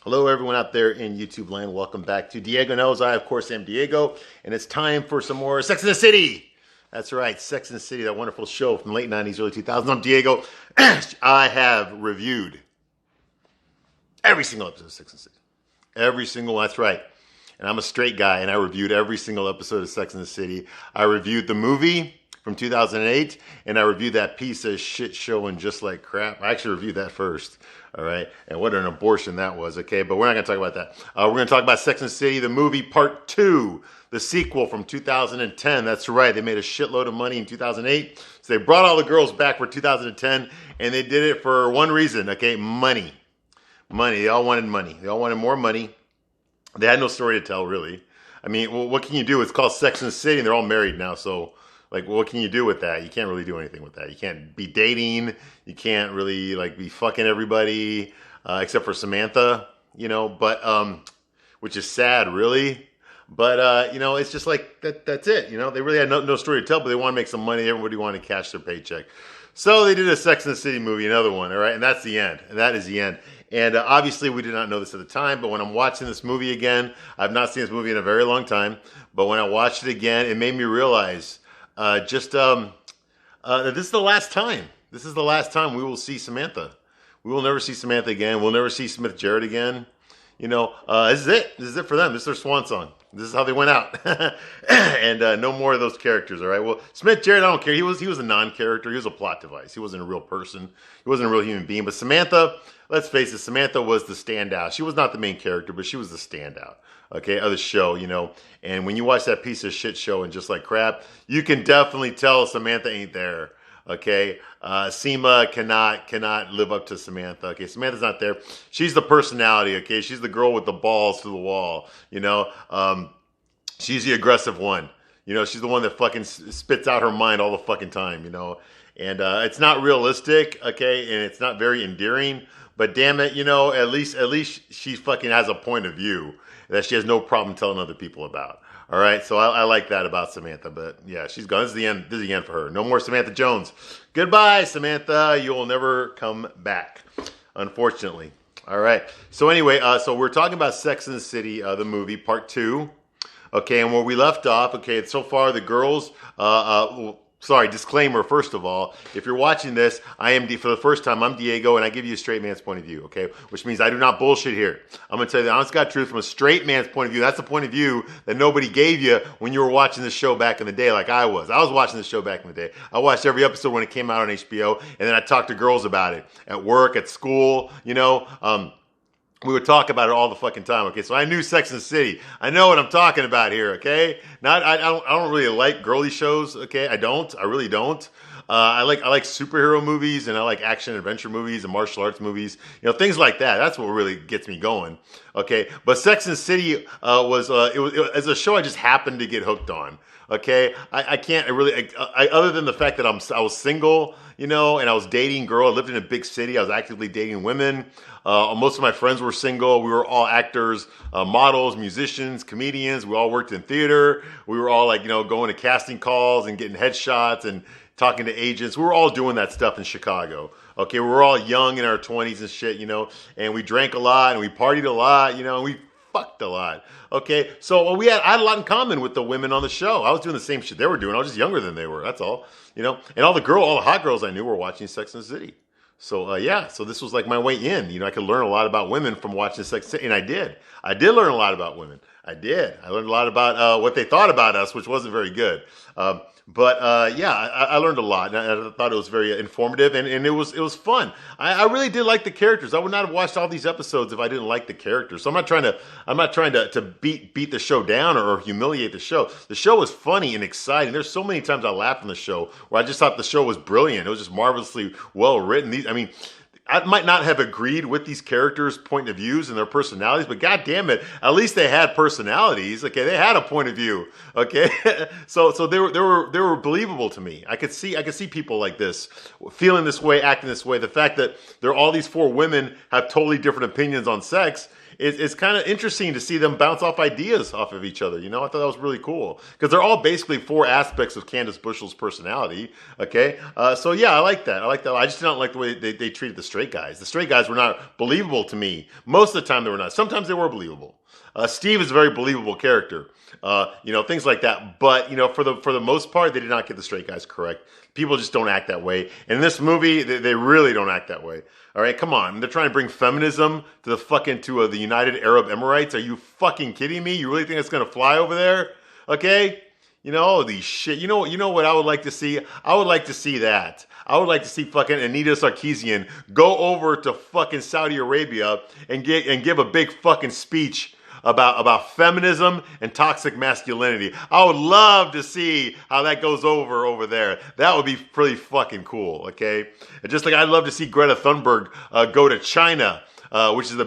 Hello, everyone out there in YouTube land. Welcome back to Diego Knows. I, of course, am Diego, and it's time for some more Sex and the City. That's right, Sex and the City, that wonderful show from the late 90s, early 2000s. I'm Diego. I have reviewed every single episode of Sex and the City. Every single one, that's right. And I'm a straight guy, and I reviewed every single episode of Sex and the City. I reviewed the movie from 2008, and I reviewed that piece of shit show and Just Like Crap. I actually reviewed that first, all right? And what an abortion that was, okay? But we're not going to talk about that. We're going to talk about Sex and the City, the movie Part 2, the sequel from 2010. That's right. They made a shitload of money in 2008, so they brought all the girls back for 2010, and they did it for one reason, okay? Money. Money. They all wanted money. They all wanted more money. They had no story to tell, really. I mean, well, what can you do? It's called Sex and the City, and they're all married now, so... Like, what can you do with that? You can't really do anything with that. You can't be dating. You can't really, like, be fucking everybody, except for Samantha, you know, but, which is sad, really. But, you know, it's just like, that's it, you know. They really had no story to tell, but they want to make some money. Everybody wanted to cash their paycheck. So they did a Sex and the City movie, another one, all right? And that's the end. And that is the end. And obviously, we did not know this at the time, but when I'm watching this movie again, I've not seen this movie in a very long time, but when I watched it again, it made me realize... this is the last time. This is the last time we will see Samantha. We will never see Samantha again. We'll never see Smith Jerrod again. You know, this is it. This is it for them. This is their swan song. This is how they went out. And no more of those characters, all right? Well, Smith Jerrod, I don't care. He was a non-character. He was a plot device. He wasn't a real person. He wasn't a real human being. But Samantha, let's face it, Samantha was the standout. She was not the main character, but she was the standout, okay, of the show, you know. And when you watch that piece of shit show and Just Like Crap, you can definitely tell Samantha ain't there, okay. Seema cannot live up to Samantha, okay. Samantha's not there. She's the personality, okay. She's the girl with the balls to the wall, you know. She's the aggressive one, you know. She's the one that fucking spits out her mind all the fucking time, you know. And it's not realistic, okay, and it's not very endearing. But damn it, you know, at least she fucking has a point of view that she has no problem telling other people about. All right, so I like that about Samantha. But yeah, she's gone. This is the end. This is the end for her. No more Samantha Jones. Goodbye, Samantha. You will never come back, unfortunately. All right. So anyway, so we're talking about Sex and the City, the movie, Part 2. Okay, and where we left off, okay, so far the girls, sorry, disclaimer, first of all, if you're watching this, for the first time, I'm Diego, and I give you a straight man's point of view, okay? Which means I do not bullshit here. I'm going to tell you the honest God truth from a straight man's point of view. That's the point of view that nobody gave you when you were watching this show back in the day like I was. I was watching this show back in the day. I watched every episode when it came out on HBO, and then I talked to girls about it at work, at school, you know, we would talk about it all the fucking time, okay? So I knew Sex and the City. I know what I'm talking about here, okay? I don't really like girly shows, okay? I really don't. I like superhero movies, and I like action adventure movies and martial arts movies, you know, things like that. That's what really gets me going, okay? But Sex and the City was as a show I just happened to get hooked on. Okay, I can't really, other than the fact that I was single, you know, and I was dating girl. I lived in a big city. I was actively dating women. Most of my friends were single. We were all actors, models, musicians, comedians. We all worked in theater. We were all like, you know, going to casting calls and getting headshots and talking to agents. We were all doing that stuff in Chicago. Okay, we were all young in our 20s and shit, you know, and we drank a lot and we partied a lot, you know, and we fucked a lot. Okay, so I had a lot in common with the women on the show. I was doing the same shit they were doing. I was just younger than they were. That's all, you know. And all the hot girls I knew were watching Sex and the City. So yeah, so this was like my way in. You know, I could learn a lot about women from watching Sex and the City, and I did. I did learn a lot about women. I did. I learned a lot about what they thought about us, which wasn't very good. But yeah, I learned a lot, and I thought it was very informative, and it was fun. I really did like the characters. I would not have watched all these episodes if I didn't like the characters. So I'm not trying to beat the show down or humiliate the show. The show was funny and exciting. There's so many times I laughed on the show where I just thought the show was brilliant. It was just marvelously well written. I might not have agreed with these characters' point of views and their personalities, but god damn it, at least they had personalities. Okay, they had a point of view. Okay, so they were believable to me. I could see people like this, feeling this way, acting this way. The fact that all these four women have totally different opinions on sex it's kind of interesting to see them bounce off ideas off of each other. You know, I thought that was really cool because they're all basically four aspects of Candace Bushell's personality. Okay, so yeah, I like that. I like that. I just don't like the way they treated the straight guys. The straight guys were not believable to me. Most of the time, they were not. Sometimes they were believable. Steve is a very believable character, you know, things like that. But you know, for the most part, they did not get the straight guys correct. People just don't act that way. And in this movie, they really don't act that way. All right, come on. They're trying to bring feminism to the United Arab Emirates. Are you fucking kidding me? You really think it's gonna fly over there? Okay. You know, all these shit. You know what I would like to see? I would like to see that. I would like to see fucking Anita Sarkeesian go over to fucking Saudi Arabia and give a big fucking speech about feminism and toxic masculinity. I would love to see how that goes over there. That would be pretty fucking cool, okay? And just like I'd love to see Greta Thunberg go to China, which is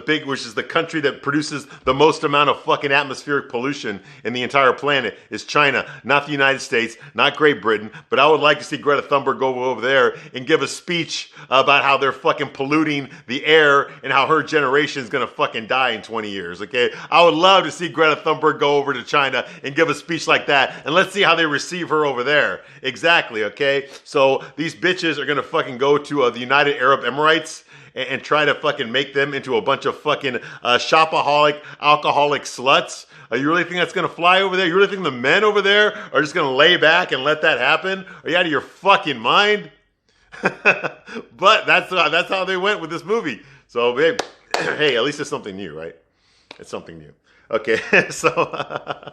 the country that produces the most amount of fucking atmospheric pollution in the entire planet, is China, not the United States, not Great Britain. But I would like to see Greta Thunberg go over there and give a speech about how they're fucking polluting the air and how her generation is gonna fucking die in 20 years, okay? I would love to see Greta Thunberg go over to China and give a speech like that, and let's see how they receive her over there. Exactly, okay? So these bitches are gonna fucking go to the United Arab Emirates and try to fucking make them into a bunch of fucking shopaholic, alcoholic sluts. You really think that's going to fly over there? You really think the men over there are just going to lay back and let that happen? Are you out of your fucking mind? But that's how they went with this movie. So, babe, hey, at least it's something new, right? It's something new. Okay, so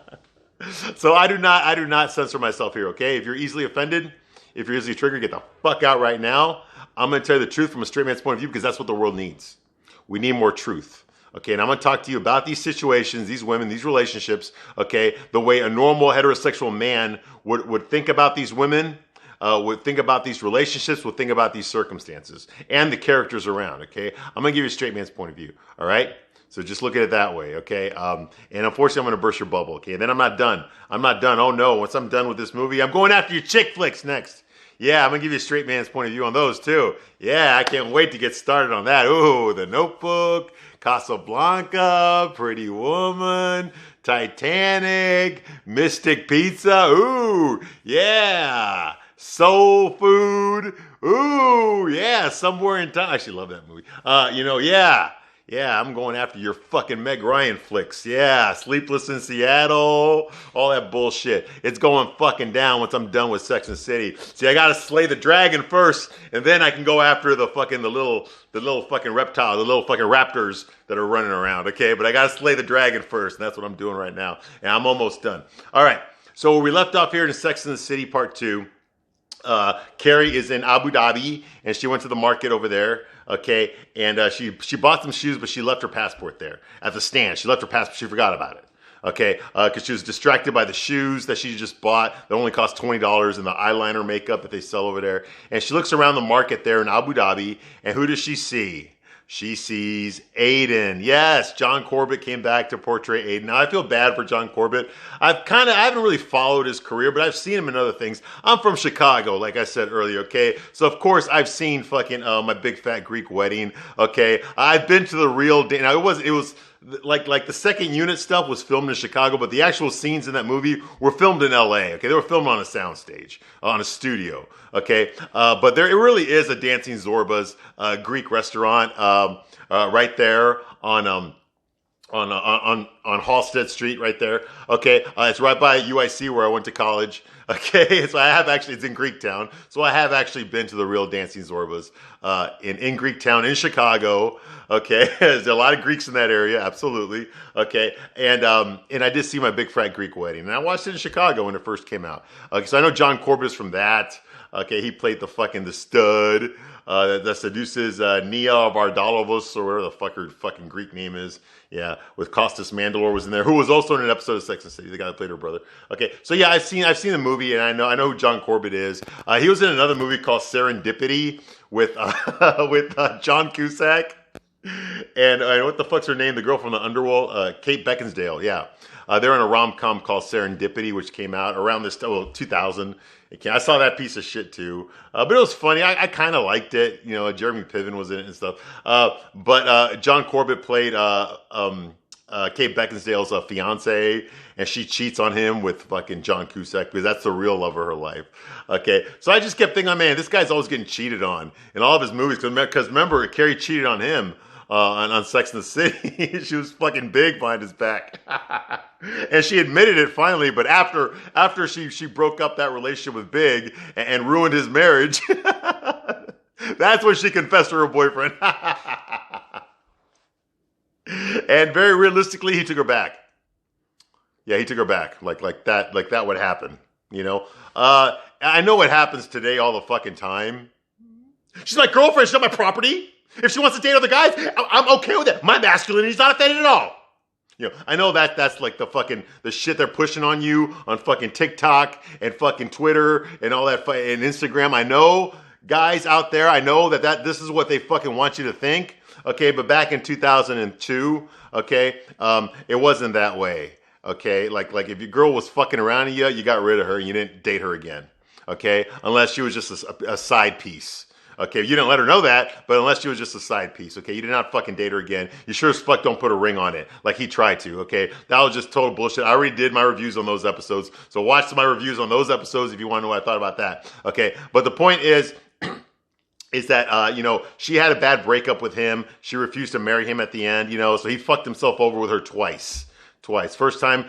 so I do not censor myself here, okay? If you're easily offended, if you're easily triggered, get the fuck out right now. I'm going to tell you the truth from a straight man's point of view because that's what the world needs. We need more truth. Okay, and I'm going to talk to you about these situations, these women, these relationships, okay, the way a normal heterosexual man would think about these women, would think about these relationships, would think about these circumstances, and the characters around, okay? I'm going to give you a straight man's point of view, all right? So just look at it that way, okay? And unfortunately, I'm going to burst your bubble, okay? And then I'm not done. I'm not done. Oh, no. Once I'm done with this movie, I'm going after your chick flicks next. Yeah, I'm going to give you a straight man's point of view on those, too. Yeah, I can't wait to get started on that. Ooh, The Notebook, Casablanca, Pretty Woman, Titanic, Mystic Pizza. Ooh, yeah. Soul Food. Ooh, yeah. Somewhere in Time. I actually love that movie. Yeah. Yeah, I'm going after your fucking Meg Ryan flicks. Yeah, Sleepless in Seattle, all that bullshit. It's going fucking down once I'm done with Sex and the City. See, I gotta slay the dragon first, and then I can go after the little fucking reptile, the little fucking raptors that are running around, okay? But I gotta slay the dragon first, and that's what I'm doing right now. And I'm almost done. All right, so we left off here in Sex and the City Part 2. Carrie is in Abu Dhabi, and she went to the market over there. Okay, and she bought some shoes, but she left her passport there at the stand. She left her passport. She forgot about it. Okay, because she was distracted by the shoes that she just bought that only cost $20 and the eyeliner makeup that they sell over there. And she looks around the market there in Abu Dhabi, and who does she see? She sees Aiden. Yes, John Corbett came back to portray Aiden. Now, I feel bad for John Corbett. I haven't really followed his career, but I've seen him in other things. I'm from Chicago, like I said earlier, okay? So, of course, I've seen fucking My Big Fat Greek Wedding, okay? I've been to the real... Now, it was like the second unit stuff was filmed in Chicago, but the actual scenes in that movie were filmed in LA, okay? They were filmed on a soundstage, on a studio, okay? But it really is a Dancing Zorba's Greek restaurant right there on Halstead Street right there, okay? It's right by UIC where I went to college, okay? So it's in Greektown. So I have actually been to the real Dancing Zorba's in Greektown in Chicago, okay? There's a lot of Greeks in that area, absolutely, okay? And I did see My Big Fat Greek Wedding, and I watched it in Chicago when it first came out. Okay, so I know John Corbett is from that. Okay, he played the stud that seduces Nia Vardalovas, or whatever the fuck her fucking Greek name is. Yeah, with Costas Mandylor was in there, who was also in an episode of Sex and the City, the guy that played her brother. Okay, so yeah, I've seen the movie, and I know who John Corbett is. He was in another movie called Serendipity with John Cusack. And what the fuck's her name? The girl from the Underworld, Kate Beckinsale. Yeah, they're in a rom-com called Serendipity, which came out around 2000. I saw that piece of shit too, but it was funny. I kind of liked it. You know, Jeremy Piven was in it and stuff. But John Corbett played Kate Beckinsale's fiance, and she cheats on him with fucking John Cusack because that's the real love of her life. Okay, so I just kept thinking, oh, man, this guy's always getting cheated on in all of his movies. Because remember, Carrie cheated on him on Sex and the City. She was fucking big behind his back. And she admitted it finally, but after she broke up that relationship with Big and ruined his marriage, that's when she confessed to her boyfriend. And very realistically, he took her back. Yeah, he took her back. Like that would happen. You know? I know what happens today all the fucking time. She's my girlfriend, she's not my property. If she wants to date other guys, I'm okay with it. My masculinity is not offended at all. You know, I know that's like the shit they're pushing on you on fucking TikTok and fucking Twitter and all that and Instagram. I know, guys out there, I know that this is what they fucking want you to think. Okay, but back in 2002, okay, it wasn't that way. Okay, like if your girl was fucking around you got rid of her and you didn't date her again. Okay, unless she was just a side piece. Okay, you didn't let her know that, but unless she was just a side piece, okay, you did not fucking date her again. You sure as fuck don't put a ring on it like he tried to, okay? That was just total bullshit. I already did my reviews on those episodes, so watch my reviews on those episodes if you want to know what I thought about that, okay? But the point is that, you know, she had a bad breakup with him. She refused to marry him at the end, you know, so he fucked himself over with her twice. First time,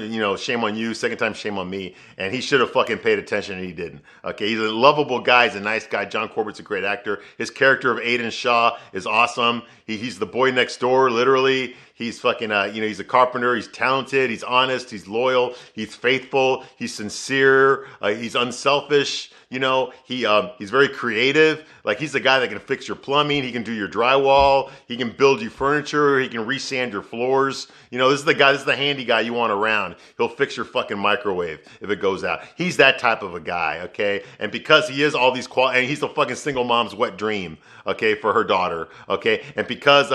you know, shame on you. Second time, shame on me. And he should have fucking paid attention and he didn't. Okay, he's a lovable guy. He's a nice guy. John Corbett's a great actor. His character of Aiden Shaw is awesome. He's the boy next door, literally. He's fucking, you know, he's a carpenter. He's talented. He's honest. He's loyal. He's faithful. He's sincere. He's unselfish. You know, he's very creative. Like, he's the guy that can fix your plumbing. He can do your drywall. He can build you furniture. He can resand your floors. You know, this is the handy guy you want around. He'll fix your fucking microwave if it goes out. He's that type of a guy, okay? And because he is all these and he's the fucking single mom's wet dream, okay, for her daughter, okay? And because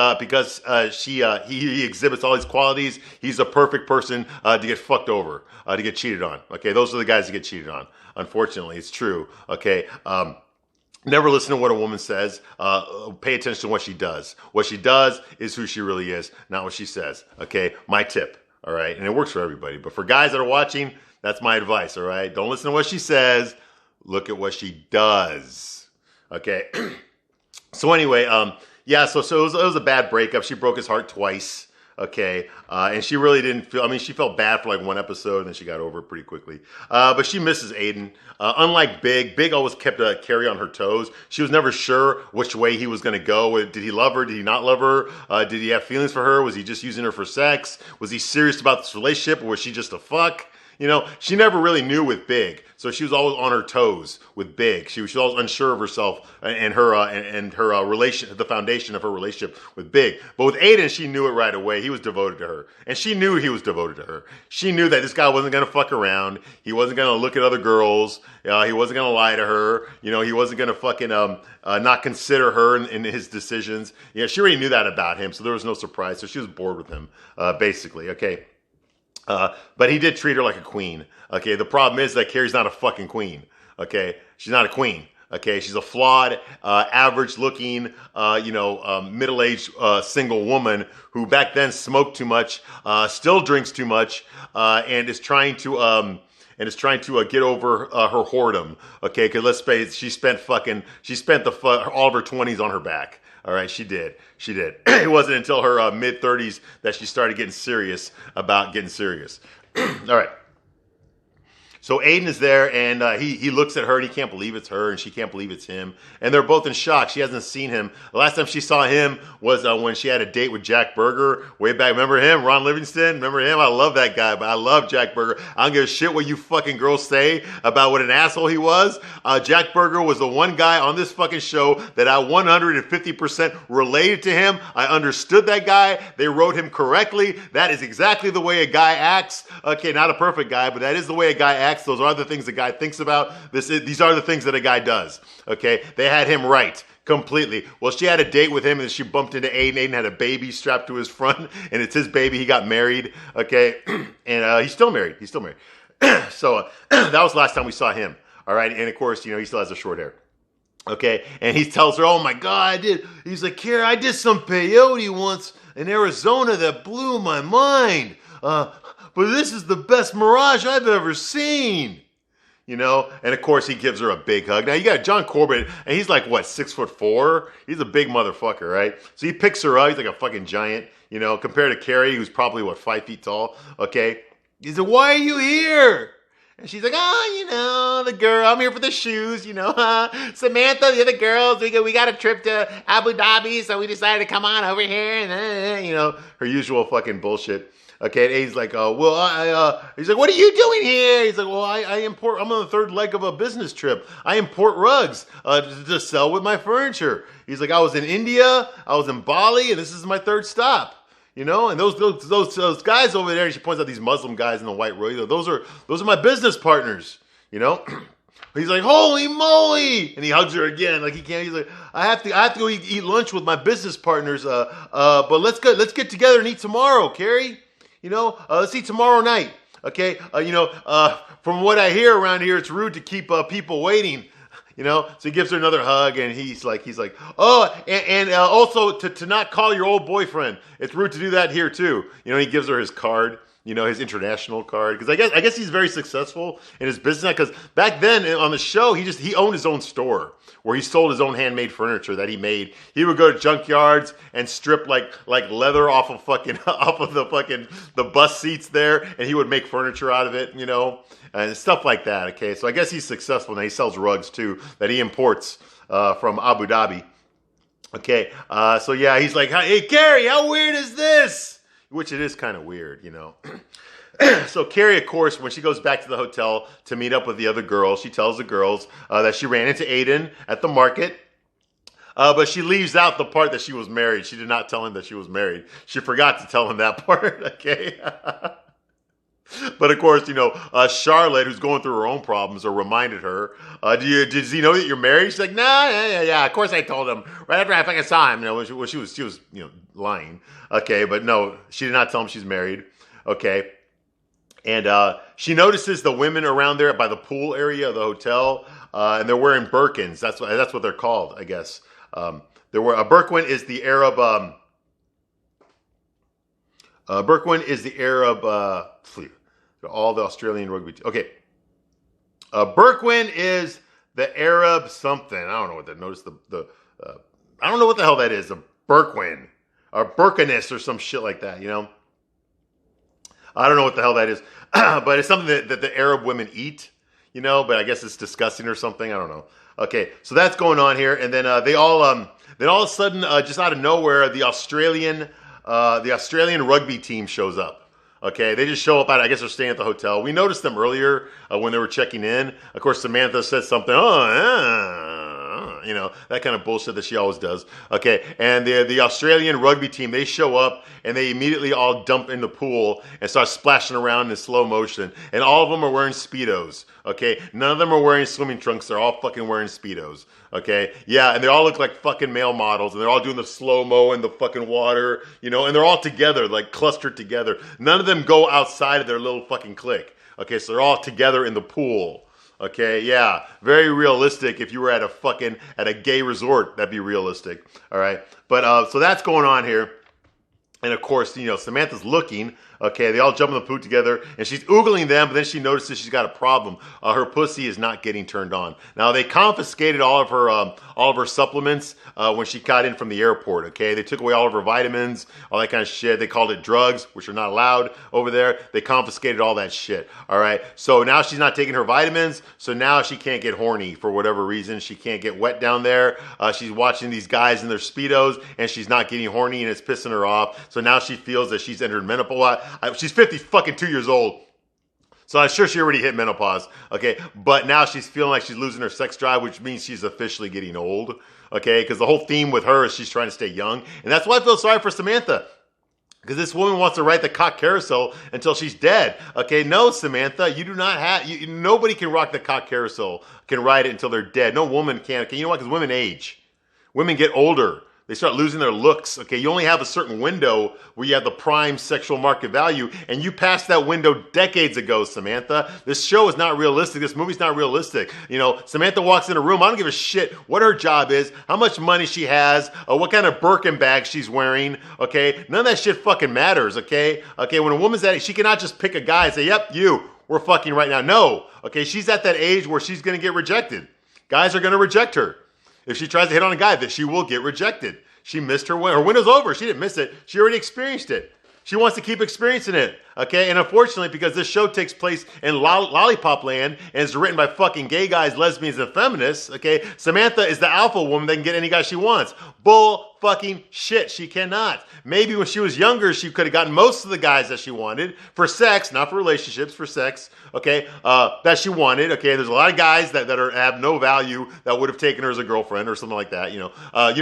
he exhibits all these qualities, he's a perfect person to get fucked over, to get cheated on, okay? Those are the guys that get cheated on. Unfortunately, it's true, okay? Never listen to what a woman says. Pay attention to what she does. What she does is who she really is, not what she says, okay? My tip, all right? And it works for everybody. But for guys that are watching, that's my advice, all right? Don't listen to what she says. Look at what she does, okay? So anyway, yeah, so it was a bad breakup. She broke his heart twice. Okay, and she really didn't feel, I mean, she felt bad for like one episode and then she got over it pretty quickly. But she misses Aiden. Unlike Big always kept Carrie on her toes. She was never sure which way he was going to go. Did he love her? Did he not love her? Did he have feelings for her? Was he just using her for sex? Was he serious about this relationship or was she just a fuck? You know, she never really knew with Big, so she was always on her toes with Big. She was always unsure of herself and her relation, the foundation of her relationship with Big. But with Aiden, she knew it right away. He was devoted to her, and she knew he was devoted to her. She knew that this guy wasn't going to fuck around. He wasn't going to look at other girls. He wasn't going to lie to her. You know, he wasn't going to fucking not consider her in his decisions. Yeah, she already knew that about him, so there was no surprise. So she was bored with him, basically. Okay. But he did treat her like a queen. Okay, the problem is that Carrie's not a fucking queen. Okay, she's not a queen. Okay, she's a flawed, average-looking, middle-aged single woman who back then smoked too much, still drinks too much, and is trying to get over her whoredom. Okay, because let's face it, she spent all of her 20s on her back. All right, she did. It wasn't until her mid-30s that she started getting serious about getting serious. All right. So Aiden is there, and he looks at her, and he can't believe it's her, and she can't believe it's him. And they're both in shock. She hasn't seen him. The last time she saw him was when she had a date with Jack Berger way back. Remember him? Ron Livingston? Remember him? I love that guy, but I love Jack Berger. I don't give a shit what you fucking girls say about what an asshole he was. Jack Berger was the one guy on this fucking show that I 150% related to him. I understood that guy. They wrote him correctly. That is exactly the way a guy acts. Okay, not a perfect guy, but that is the way a guy acts. Those are the things a guy thinks about. These are the things that a guy does. Okay, they had him right completely. Well, she had a date with him and she bumped into Aiden. Aiden had a baby strapped to his front, and it's his baby. He got married. Okay, and he's still married. So that was the last time we saw him. All right. And of course, he still has the short hair. Okay. And he tells her, oh my God, he's like, Kara, I did some peyote once in Arizona that blew my mind. But this is the best mirage I've ever seen. And of course he gives her a big hug. Now you got John Corbett, and he's like, what, 6'4"? He's a big motherfucker, right? So he picks her up. He's like a fucking giant, compared to Carrie, who's probably, 5 feet tall. Okay. He's like, why are you here? And she's like, the girl, I'm here for the shoes, Samantha, the other girls, we got a trip to Abu Dhabi, so we decided to come on over here, and, her usual fucking bullshit. Okay, and he's like, he's like, what are you doing here? He's like, well, I'm on the third leg of a business trip. I import rugs to sell with my furniture. He's like, I was in India, I was in Bali, and this is my third stop. And those guys over there, and she points out these Muslim guys in the white robe, those are my business partners, He's like, holy moly! And he hugs her again, like he can't. He's like, I have to go eat lunch with my business partners. But let's get together and eat tomorrow, Carrie. Let's eat tomorrow night. Okay. From what I hear around here, it's rude to keep people waiting. So he gives her another hug, and he's like, oh, and also to not call your old boyfriend. It's rude to do that here too. He gives her his card, his international card, because I guess he's very successful in his business. Because back then on the show, he owned his own store where he sold his own handmade furniture that he made. He would go to junkyards and strip like leather off of the bus seats there, and he would make furniture out of it, and stuff like that. Okay, so I guess he's successful now. He sells rugs too that he imports from Abu Dhabi. Okay, so yeah, he's like, hey, Carrie, how weird is this? Which it is kind of weird, So Carrie, of course, when she goes back to the hotel to meet up with the other girls, she tells the girls that she ran into Aiden at the market. But she leaves out the part that she was married. She did not tell him that she was married. She forgot to tell him that part, okay? But of course, Charlotte, who's going through her own problems, reminded her, did he know that you're married? She's like, nah, yeah, of course I told him. Right after I fucking saw him, when she was lying. Okay, but no, she did not tell him she's married. Okay. And she notices the women around there by the pool area of the hotel, and they're wearing Birkins. That's what they're called, I guess. A Birkin is the Arab. Birkin is the Arab. All the Australian rugby. Okay. Birkin is the Arab something. I don't know what that. Notice the. I don't know what the hell that is. A Birkin or Birkiness or some shit like that. I don't know what the hell that is, but it's something that the Arab women eat, but I guess it's disgusting or something. I don't know. Okay, so that's going on here. And then then all of a sudden, just out of nowhere, the Australian rugby team shows up. Okay, they just show up. I guess they're staying at the hotel. We noticed them earlier when they were checking in. Of course, Samantha said something, that kind of bullshit that she always does. Okay, and the Australian rugby team, they show up and they immediately all dump in the pool and start splashing around in slow motion. And all of them are wearing Speedos. Okay, none of them are wearing swimming trunks. They're all fucking wearing Speedos. Okay, yeah, and they all look like fucking male models, and they're all doing the slow-mo in the fucking water, and they're all together, like clustered together. None of them go outside of their little fucking clique. Okay, so they're all together in the pool. Okay, yeah, very realistic. If you were at a gay resort, that'd be realistic. All right, but so that's going on here. And of course, Samantha's looking. Okay, they all jump in the pool together, and she's oogling them, but then she notices she's got a problem. Her pussy is not getting turned on. Now, they confiscated all of her supplements when she got in from the airport, okay? They took away all of her vitamins, all that kind of shit. They called it drugs, which are not allowed over there. They confiscated all that shit, all right? So now she's not taking her vitamins, so now she can't get horny for whatever reason. She can't get wet down there. She's watching these guys in their Speedos, and she's not getting horny, and it's pissing her off. So now she feels that she's entered menopause. She's 52 years old. So I'm sure she already hit menopause, okay? But now she's feeling like she's losing her sex drive, which means she's officially getting old, okay? Because the whole theme with her is she's trying to stay young. And that's why I feel sorry for Samantha. Because this woman wants to ride the cock carousel until she's dead. Okay, no, Samantha, you do not have, nobody can rock the cock carousel, can ride it until they're dead. No woman can. You know why? Because women age. Women get older. They start losing their looks. Okay, you only have a certain window where you have the prime sexual market value, and you passed that window decades ago, Samantha. This show is not realistic. This movie's not realistic. You know, Samantha walks in a room. I don't give a shit what her job is, how much money she has, what kind of Birkin bag she's wearing. Okay, none of that shit fucking matters. Okay, when a woman's at it, she cannot just pick a guy and say, "Yep, we're fucking right now." No. Okay, she's at that age where she's gonna get rejected. Guys are gonna reject her. If she tries to hit on a guy, that she will get rejected. She missed her win. Her window's over. She didn't miss it. She already experienced it. She wants to keep experiencing it. Okay? And unfortunately, because this show takes place in lollipop land and is written by fucking gay guys, lesbians, and feminists, okay, Samantha is the alpha woman that can get any guy she wants. Bull fucking shit. She cannot. Maybe when she was younger, she could have gotten most of the guys that she wanted for sex, not for relationships, for sex, okay, that she wanted. Okay, there's a lot of guys that have no value that would have taken her as a girlfriend or something like that, you know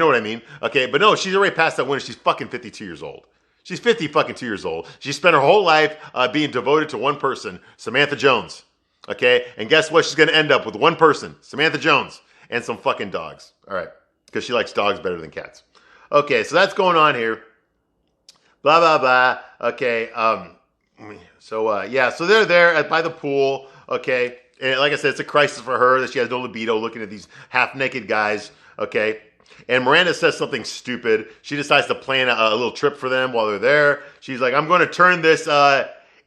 what I mean? Okay, but no, she's already past that window. She's fucking 52 years old. She's 50 fucking 2 years old. She spent her whole life being devoted to one person, Samantha Jones. Okay? And guess what? She's going to end up with one person, Samantha Jones, and some fucking dogs. All right. Because she likes dogs better than cats. Okay, so that's going on here. Blah, blah, blah. Okay. So they're there by the pool. Okay. And like I said, it's a crisis for her that she has no libido looking at these half-naked guys. Okay. And Miranda says something stupid. She decides to plan a little trip for them while they're there. She's like, I'm going to turn this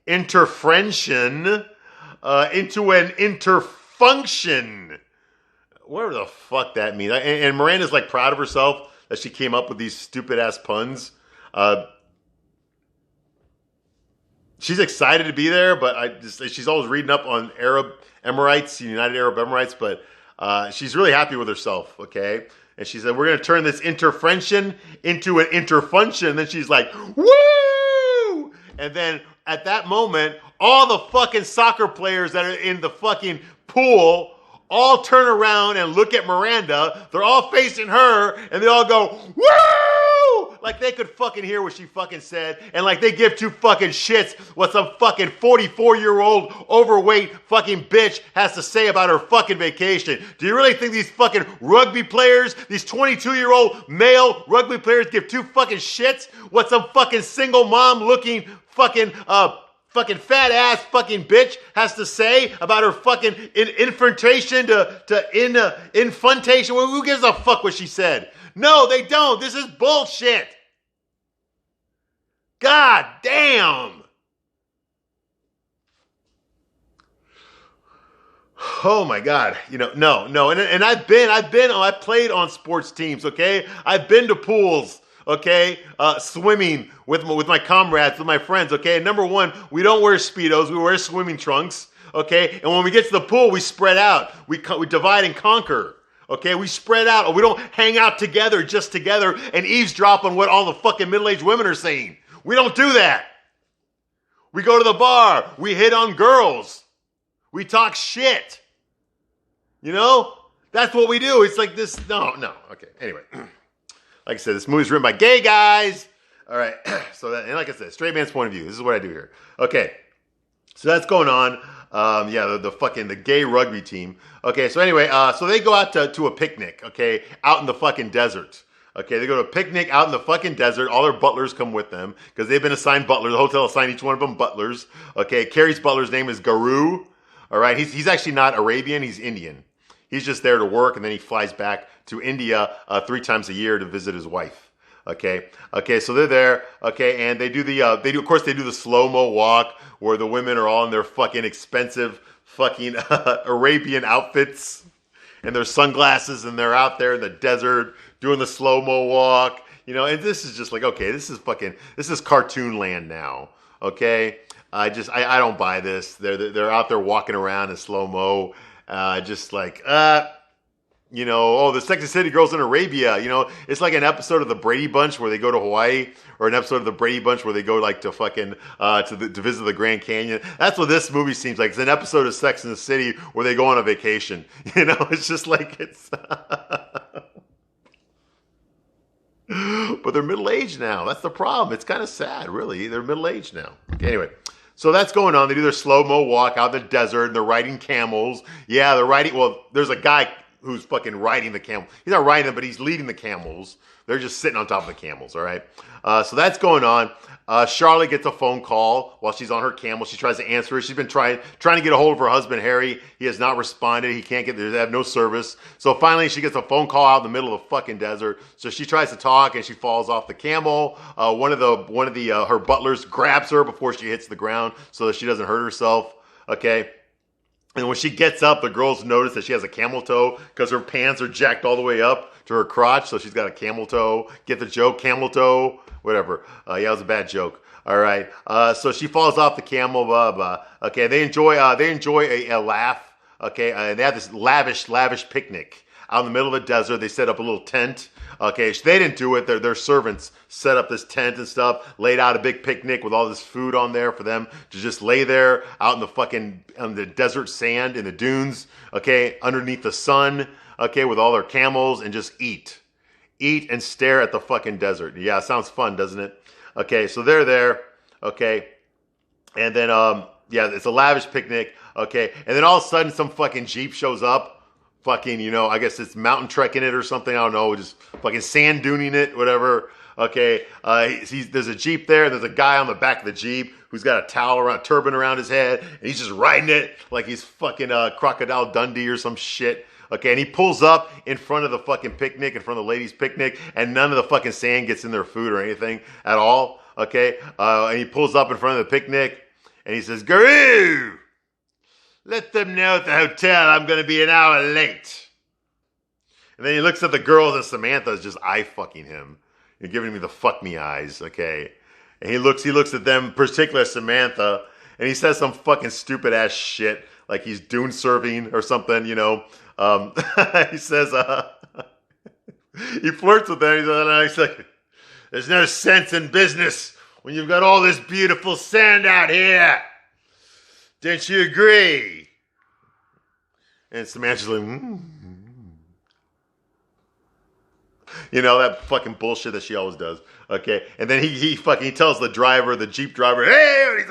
interfriendship into an interfunction. Whatever the fuck that means. And Miranda's like proud of herself that she came up with these stupid ass puns. She's excited to be there, but she's always reading up on Emirates, United Arab Emirates, but she's really happy with herself, okay? And she said, we're going to turn this interfriendship into an interfunction. And then she's like, woo! And then at that moment, all the fucking soccer players that are in the fucking pool all turn around and look at Miranda. They're all facing her, and they all go, woo! Like they could fucking hear what she fucking said, and like they give two fucking shits what some fucking 44-year-old overweight fucking bitch has to say about her fucking vacation. Do you really think these fucking rugby players, these 22-year-old male rugby players give two fucking shits what some fucking single mom looking fucking fat ass fucking bitch has to say about her fucking infrontation to infuntation? Well, who gives a fuck what she said? No, they don't. This is bullshit. God damn. Oh my God. No. And I've played on sports teams, okay? I've been to pools. Okay, swimming with my comrades, with my friends. Okay, and number one, we don't wear Speedos, we wear swimming trunks. Okay, and when we get to the pool, we spread out. We divide and conquer. Okay, we spread out, or we don't hang out together and eavesdrop on what all the fucking middle-aged women are saying. We don't do that. We go to the bar. We hit on girls. We talk shit. That's what we do. It's like this. No. Okay. Anyway. Like I said, this movie's written by gay guys. All right. And like I said, straight man's point of view. This is what I do here. Okay. So that's going on. The gay rugby team. Okay. So anyway, so they go out to a picnic. Okay. Out in the fucking desert. Okay. They go to a picnic out in the fucking desert. All their butlers come with them because they've been assigned butlers. The hotel assigned each one of them butlers. Okay. Carrie's butler's name is Garu. All right. He's actually not Arabian. He's Indian. He's just there to work, and then he flies back to India 3 times a year to visit his wife. Okay, so they're there. Okay, and they do the slow-mo walk where the women are all in their fucking expensive fucking Arabian outfits and their sunglasses, and they're out there in the desert doing the slow-mo walk. And this is just like, okay, this is cartoon land now. Okay, I don't buy this. They're out there walking around in slow-mo. The Sex and the City girls in Arabia, it's like an episode of the Brady Bunch where they go to Hawaii, or an episode of the Brady Bunch where they go like to fucking, to visit the Grand Canyon. That's what this movie seems like. It's an episode of Sex and the City where they go on a vacation. It's just like, but they're middle-aged now. That's the problem. It's kind of sad, really. They're middle-aged now. Okay, anyway. So that's going on. They do their slow-mo walk out in the desert, and they're riding camels. Yeah, there's a guy who's fucking riding the camel. He's not riding them, but he's leading the camels. They're just sitting on top of the camels, all right? So that's going on. Charlotte gets a phone call while she's on her camel. She tries to answer it. She's been trying to get a hold of her husband, Harry. He has not responded. He can't get there. They have no service. So finally, she gets a phone call out in the middle of the fucking desert. So she tries to talk, and she falls off the camel. One of her butlers grabs her before she hits the ground so that she doesn't hurt herself, okay? And when she gets up, the girls notice that she has a camel toe because her pants are jacked all the way up to her crotch, so she's got a camel toe. Get the joke? Camel toe? Whatever. Yeah, it was a bad joke. All right. So she falls off the camel. Blah blah. Okay. They enjoy a laugh. Okay. They have this lavish picnic out in the middle of the desert. They set up a little tent. Okay, so they didn't do it. Their servants set up this tent and stuff, laid out a big picnic with all this food on there for them to just lay there out in the desert sand in the dunes, okay, underneath the sun, okay, with all their camels and just eat and stare at the fucking desert. Yeah, sounds fun, doesn't it? Okay, so they're there, okay, and then yeah, it's a lavish picnic, okay, and then all of a sudden some fucking Jeep shows up. Fucking, I guess it's mountain trekking it or something. I don't know, just fucking sand duning it, whatever. Okay, there's a Jeep there. There's a guy on the back of the Jeep who's got a turban around his head, and he's just riding it like he's fucking Crocodile Dundee or some shit. Okay, and he pulls up in front of the fucking picnic, in front of the ladies' picnic, and none of the fucking sand gets in their food or anything at all. Okay, and he pulls up in front of the picnic, and he says, "Guru! Let them know at the hotel I'm going to be an hour late." And then he looks at the girls, and Samantha is just eye fucking him. You're giving me the fuck me eyes, okay? And he looks at them, particularly Samantha, and he says some fucking stupid ass shit, like he's dune surfing or something, He says, he flirts with them. He's like, "There's no sense in business when you've got all this beautiful sand out here. Don't you agree?" And Samantha's like, that fucking bullshit that she always does. Okay, and then he tells the Jeep driver, "Hey!" And he's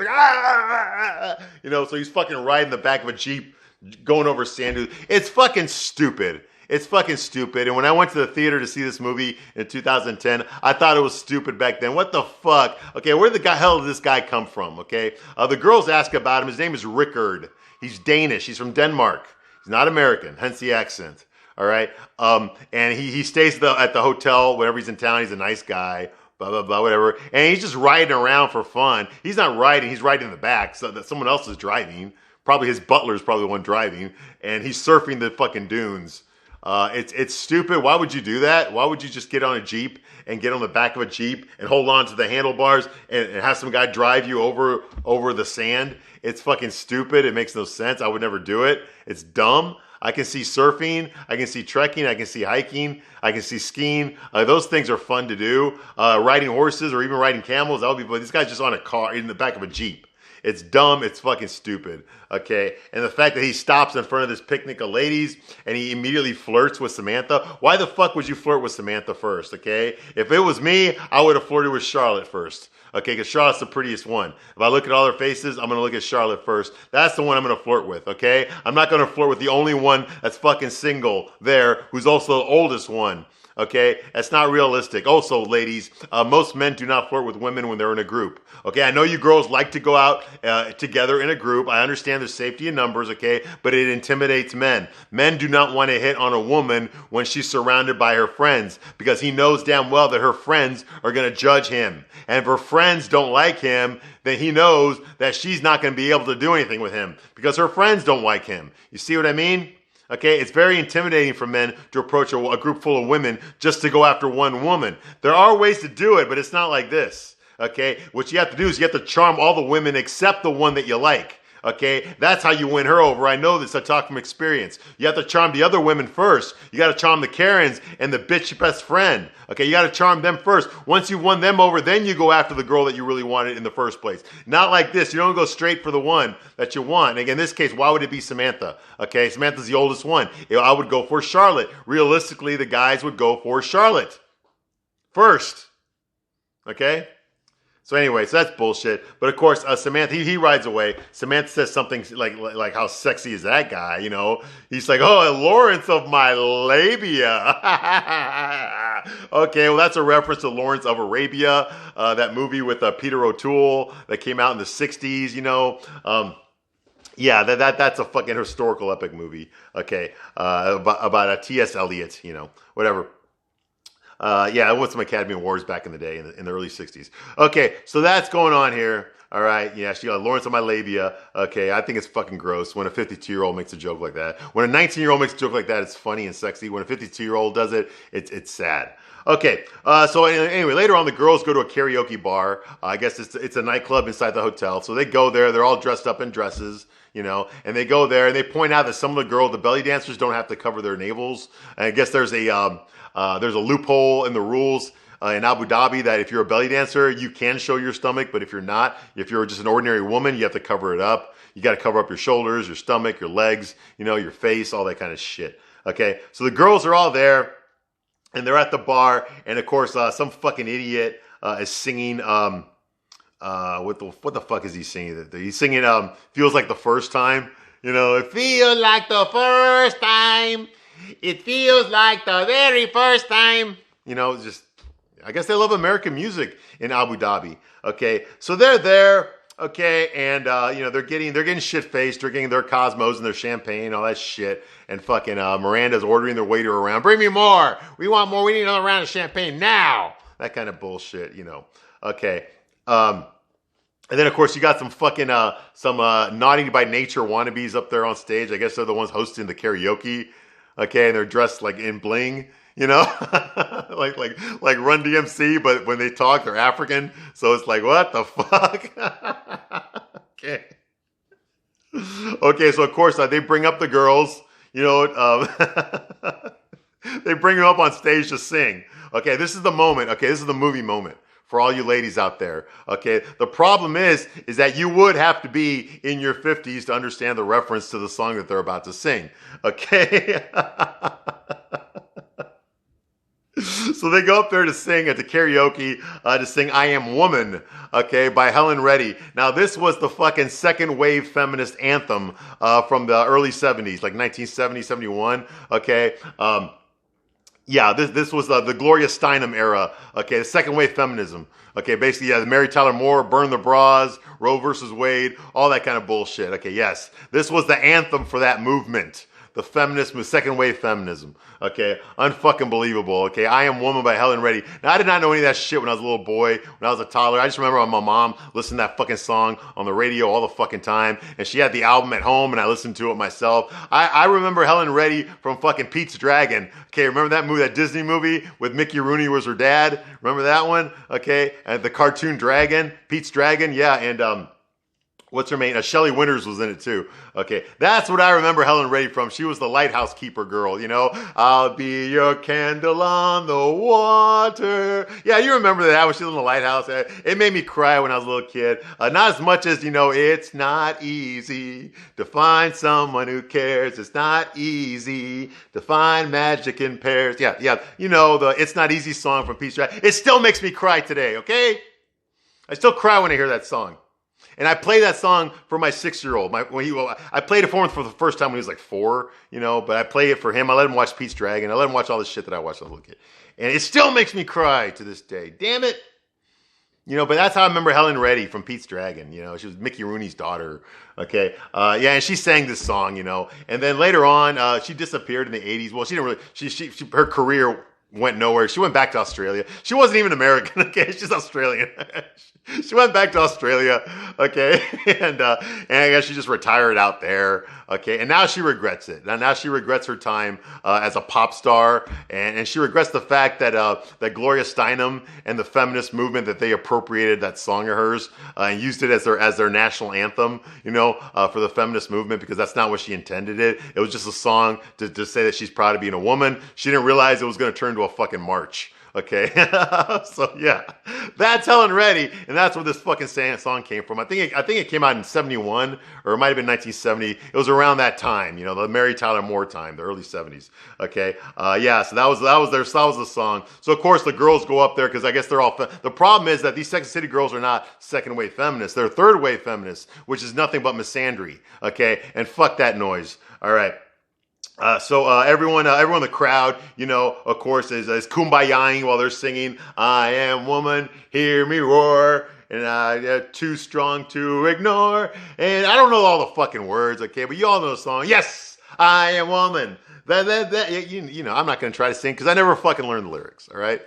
like, so he's fucking riding the back of a Jeep, going over sand dunes. It's fucking stupid. It's fucking stupid. And when I went to the theater to see this movie in 2010, I thought it was stupid back then. What the fuck? Okay, where the hell did this guy come from? Okay, the girls ask about him. His name is Rickard. He's Danish. He's from Denmark. He's not American, hence the accent. All right, and he stays at the hotel whenever he's in town. He's a nice guy. Blah blah blah, whatever. And he's just riding around for fun. He's not riding. He's riding in the back, so that someone else is driving. Probably his butler's probably the one driving, and he's surfing the fucking dunes. It's stupid. Why would you do that? Why would you just get on a Jeep and get on the back of a Jeep and hold on to the handlebars and have some guy drive you over the sand? It's fucking stupid. It makes no sense. I would never do it. It's dumb. I can see surfing. I can see trekking. I can see hiking. I can see skiing. Those things are fun to do. Riding horses or even riding camels, that would be fun. This guy's just on a car in the back of a Jeep. It's dumb. It's fucking stupid. Okay. And the fact that he stops in front of this picnic of ladies and he immediately flirts with Samantha. Why the fuck would you flirt with Samantha first? Okay. If it was me, I would have flirted with Charlotte first. Okay. Because Charlotte's the prettiest one. If I look at all their faces, I'm going to look at Charlotte first. That's the one I'm going to flirt with. Okay. I'm not going to flirt with the only one that's fucking single there, who's also the oldest one. Okay, that's not realistic. Also, ladies, most men do not flirt with women when they're in a group. Okay, I know you girls like to go out together in a group. I understand there's safety in numbers, okay, but it intimidates men. Men do not want to hit on a woman when she's surrounded by her friends because he knows damn well that her friends are going to judge him. And if her friends don't like him, then he knows that she's not going to be able to do anything with him because her friends don't like him. You see what I mean? Okay, it's very intimidating for men to approach a group full of women just to go after one woman. There are ways to do it, but it's not like this. Okay, what you have to do is you have to charm all the women except the one that you like. Okay, that's how you win her over. I know this. I talk from experience. You have to charm the other women first. You got to charm the Karens and the bitch best friend. Okay, you got to charm them first. Once you've won them over, then you go after the girl that you really wanted in the first place. Not like this. You don't go straight for the one that you want. And again, in this case, why would it be Samantha? Okay, Samantha's the oldest one. I would go for Charlotte. Realistically, the guys would go for Charlotte first. Okay? So anyway, so that's bullshit. But of course, Samantha, he rides away. Samantha says something like how sexy is that guy? You know, he's like, oh, Lawrence of my labia. Okay, well that's a reference to Lawrence of Arabia, that movie with Peter O'Toole that came out in the '60s. You know. Yeah, that's a fucking historical epic movie. Okay, about a T.S. Eliot. You know, whatever. Yeah, I won some Academy Awards back in the day, in the early 60s. Okay, so that's going on here. All right, yeah, she got Lawrence on my labia. Okay, I think it's fucking gross when a 52-year-old makes a joke like that. When a 19-year-old makes a joke like that, it's funny and sexy. When a 52-year-old does it, it's sad. Okay, so anyway, later on, the girls go to a karaoke bar. I guess it's a nightclub inside the hotel. So they go there. They're all dressed up in dresses, you know, and they go there and they point out that some of the girls, the belly dancers, don't have to cover their navels. And I guess there's a loophole in the rules in Abu Dhabi that if you're a belly dancer, you can show your stomach, but if you're not, if you're just an ordinary woman, you have to cover it up. You got to cover up your shoulders, your stomach, your legs, you know, your face, all that kind of shit. Okay, so the girls are all there, and they're at the bar, and of course, some fucking idiot is singing. What the fuck is he singing? He's singing "Feels Like the First Time." You know, it feels like the first time. It feels like the very first time. You know, just, I guess they love American music in Abu Dhabi. Okay, so they're there. Okay, and you know, they're getting shit faced, drinking their Cosmos and their champagne, all that shit, and fucking Miranda's ordering their waiter around. Bring me more. We want more. We need another round of champagne now. That kind of bullshit, you know. Okay. And then, of course, you got some fucking, some Naughty by Nature wannabes up there on stage. I guess they're the ones hosting the karaoke. Okay, and they're dressed like in bling, you know, like Run DMC, but when they talk, they're African. So it's like, what the fuck? Okay. Okay, so of course they bring up the girls, you know, they bring them up on stage to sing. Okay, this is the moment. Okay, this is the movie moment for all you ladies out there. Okay, the problem is that you would have to be in your 50s to understand the reference to the song that they're about to sing. Okay. So they go up there to sing at the karaoke, to sing I Am Woman, okay, by Helen Reddy. Now, this was the fucking second wave feminist anthem from the early 70s, like 1970, 71, okay? Yeah, this was the Gloria Steinem era, okay, the second wave feminism. Okay, basically, yeah, the Mary Tyler Moore, Burn the Bras, Roe versus Wade, all that kind of bullshit. Okay, yes, this was the anthem for that movement. The feminist, second wave feminism. Okay, unfucking believable. Okay, I Am Woman by Helen Reddy. Now, I did not know any of that shit when I was a little boy, when I was a toddler. I just remember my mom listened to that fucking song on the radio all the fucking time, and she had the album at home, and I listened to it myself. I remember Helen Reddy from fucking Pete's Dragon. Okay, remember that movie, that Disney movie with Mickey Rooney was her dad? Remember that one? Okay, and the cartoon dragon, Pete's Dragon, yeah, and what's her name? Shelley Winters was in it too. Okay, that's what I remember Helen Reddy from. She was the lighthouse keeper girl, you know. I'll be your candle on the water. Yeah, you remember that when she was in the lighthouse. It made me cry when I was a little kid. Not as much as, you know, it's not easy to find someone who cares. It's not easy to find magic in pairs. Yeah, you know, the It's Not Easy song from Pete's Dragon. It still makes me cry today, okay? I still cry when I hear that song. And I play that song for my 6-year-old. I played it for him for the first time when he was like 4, you know, but I play it for him. I let him watch Pete's Dragon. I let him watch all the shit that I watched as a little kid. And it still makes me cry to this day. Damn it. You know, but that's how I remember Helen Reddy from Pete's Dragon. You know, she was Mickey Rooney's daughter. Okay. Yeah, and she sang this song, you know. And then later on, she disappeared in the 80s. Well, she didn't really, her career went nowhere. She went back to Australia. She wasn't even American, okay? She's Australian. She went back to Australia, okay? And I guess she just retired out there, okay? And now she regrets it. Now she regrets her time as a pop star, and she regrets the fact that that Gloria Steinem and the feminist movement, that they appropriated that song of hers and used it as their national anthem, you know, for the feminist movement, because that's not what she intended it. It was just a song to say that she's proud of being a woman. She didn't realize it was going to turn into a fucking march. Okay, so yeah, that's Helen Reddy, and that's where this fucking song came from. I think it came out in '71, or it might have been 1970. It was around that time, you know, the Mary Tyler Moore time, the early '70s. Okay, yeah, so that was the song. So of course the girls go up there because I guess they're all. The problem is that these Sex and the City girls are not second wave feminists; they're third wave feminists, which is nothing but misandry. Okay, and fuck that noise. All right. So everyone in the crowd, you know, of course, is kumbayaing while they're singing, "I am woman, hear me roar," and too strong to ignore. And I don't know all the fucking words, okay, but you all know the song. Yes, I am woman. You know, I'm not going to try to sing because I never fucking learned the lyrics, all right?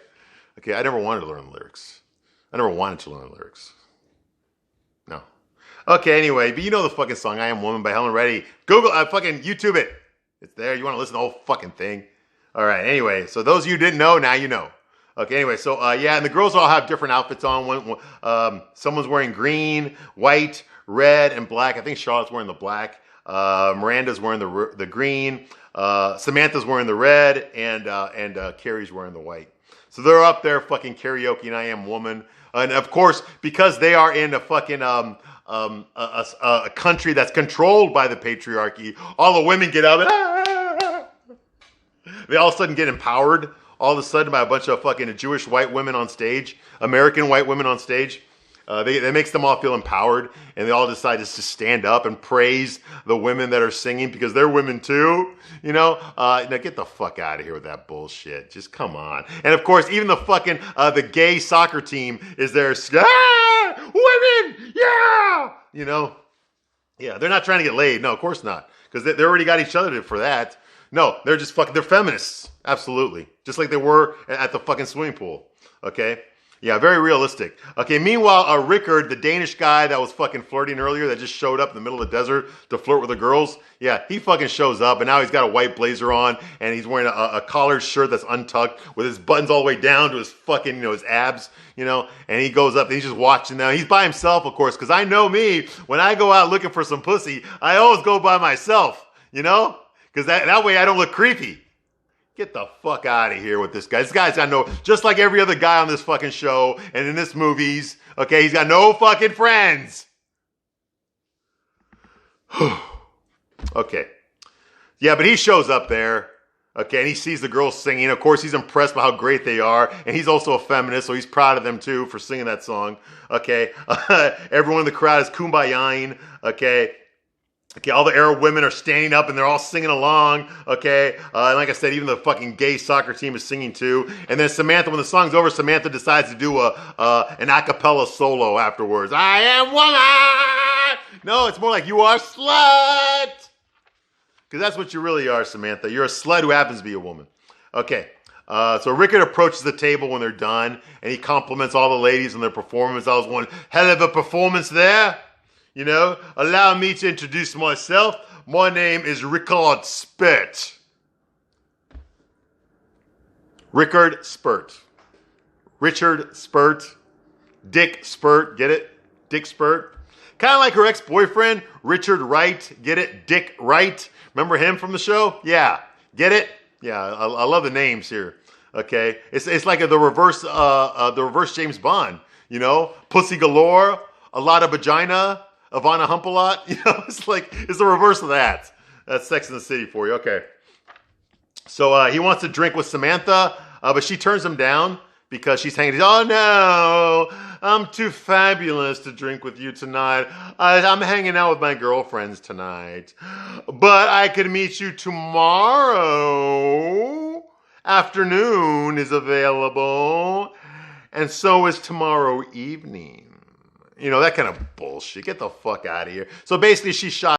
Okay, I never wanted to learn the lyrics. I never wanted to learn the lyrics. No. Okay, anyway, but you know the fucking song, "I Am Woman" by Helen Reddy. Google, fucking YouTube it. It's there. You want to listen to the whole fucking thing? All right. Anyway, so those of you who didn't know, now you know. Okay. Anyway, so yeah, and the girls all have different outfits on. Someone's wearing green, white, red, and black. I think Charlotte's wearing the black. Miranda's wearing the green. Samantha's wearing the red, and Carrie's wearing the white. So they're up there fucking karaoke, and "I Am Woman." And of course, because they are in a fucking a country that's controlled by the patriarchy, all the women get up and they all of a sudden get empowered all of a sudden by a bunch of fucking Jewish white women on stage, American white women on stage. That makes them all feel empowered, and they all decide just to stand up and praise the women that are singing because they're women too, you know? Now get the fuck out of here with that bullshit. Just come on. And of course, even the fucking, the gay soccer team is there, women, yeah! You know? Yeah, they're not trying to get laid. No, of course not. Because they already got each other for that. No, they're just they're feminists. Absolutely. Just like they were at the fucking swimming pool. Okay? Yeah, very realistic. Okay, meanwhile, Rickard, the Danish guy that was fucking flirting earlier, that just showed up in the middle of the desert to flirt with the girls, yeah, he fucking shows up, and now he's got a white blazer on, and he's wearing a collared shirt that's untucked with his buttons all the way down to his fucking, you know, his abs, you know, and he goes up, and he's just watching them. He's by himself, of course, because I know me, when I go out looking for some pussy, I always go by myself, you know, because that way I don't look creepy. Get the fuck out of here with this guy. This guy's got no, just like every other guy on this fucking show and in this movies, okay, he's got no fucking friends. Okay. Yeah, but he shows up there, okay, and he sees the girls singing. Of course, he's impressed by how great they are, and he's also a feminist, so he's proud of them too for singing that song, okay. Everyone in the crowd is kumbayaing, okay. Okay, all the Arab women are standing up and they're all singing along, okay? And like I said, even the fucking gay soccer team is singing too. And then Samantha, when the song's over, Samantha decides to do an a cappella solo afterwards. "I am woman!" No, it's more like, "You are slut!" Because that's what you really are, Samantha. You're a slut who happens to be a woman. Okay, so Rickard approaches the table when they're done, and he compliments all the ladies on their performance. I was one hell of a performance there. You know, allow me to introduce myself. My name is Rickard Spurt. Rickard Spurt. Richard Spurt. Dick Spurt. Get it? Dick Spurt. Kind of like her ex-boyfriend, Richard Wright. Get it? Dick Wright. Remember him from the show? Yeah. Get it? Yeah, I love the names here. Okay. It's like the reverse James Bond. You know? Pussy galore. A lot of vagina. Ivana Hump a lot, you know, it's the reverse of that. That's Sex and the City for you. Okay. So he wants to drink with Samantha, but she turns him down because she's hanging. "Oh no, I'm too fabulous to drink with you tonight. I'm hanging out with my girlfriends tonight. But I could meet you tomorrow. Afternoon is available. And so is tomorrow evening." You know, that kind of bullshit. Get the fuck out of here. So basically, she shot